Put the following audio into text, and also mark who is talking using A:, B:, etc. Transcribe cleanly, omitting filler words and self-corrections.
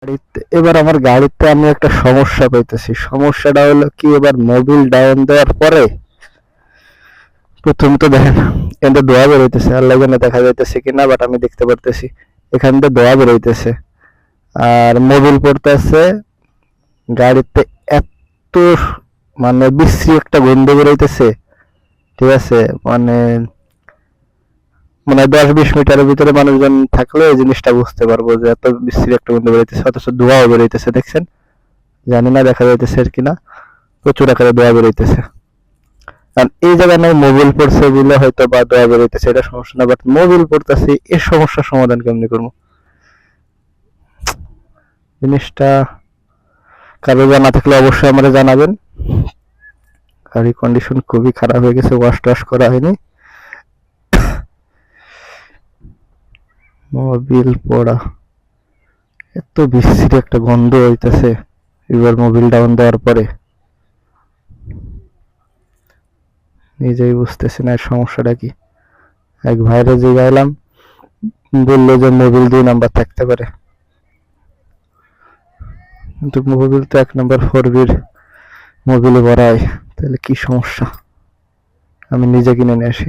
A: এবার আমার গাড়িতে আমি একটা সমস্যা পাইতেছি। সমস্যাটা হলো কি, এবার মোবিল ডাউন দেওয়ার পরে প্রথম তো দেখেন এখানে ধোঁয়া বেরোইতেছে, আল্লাহ জানে দেখা যাইতেছে কিনা, বাট আমি দেখতে পারতেছি এখান থেকে ধোঁয়া বেরোইতেছে। আর মোবিল পড়তেছে গাড়িতে, এত মানে বিশ্রী একটা গন্ধ বেরোইতেছে। ঠিক আছে, মানে মানে 10-20 মিটারের ভিতরে মানুষজন থাকলে এই জিনিসটা বুঝতে পারবো যে এত বিশ্রী একটা গন্ধ বেরোইতেছে, অথচ ধোঁয়াও বেরোইতেছে। দেখছেন, জানি না দেখা যাইতেছে কিনা, প্রচুর আকারে ধোঁয়া বেরোইতেছে। কারণ এই জায়গায় নাই মোবিল পড়ছে বলে হয়তো বা ধোঁয়া বেরোইতেছে, এটা সমস্যা না, বাট মোবিল পড়তেছে, এর সমস্যার সমাধান কেমনি করবো? জিনিসটা কারো জানা থাকলে অবশ্যই আমাকে জানাবেন। গাড়ির কন্ডিশন খুবই খারাপ হয়ে গেছে, ওয়াশ টোয়াশ করা হয়নি। মোবিল পড়া, এত বিশ্রী একটা গন্ধ হইতেছে এবার মোবিল ডাউন দেওয়ার পরে, নিজেই বুঝতেছি না এর সমস্যাটা কি। এক ভাইরে জিগাইলাম, বললো যে মোবিল 2 নাম্বার থাকতে পারে, কিন্তু মোবিল তো 1 নাম্বার 4B মোবিলে ভরায়, তাহলে কি সমস্যা? আমি নিজে কিনে নিয়ে আসি।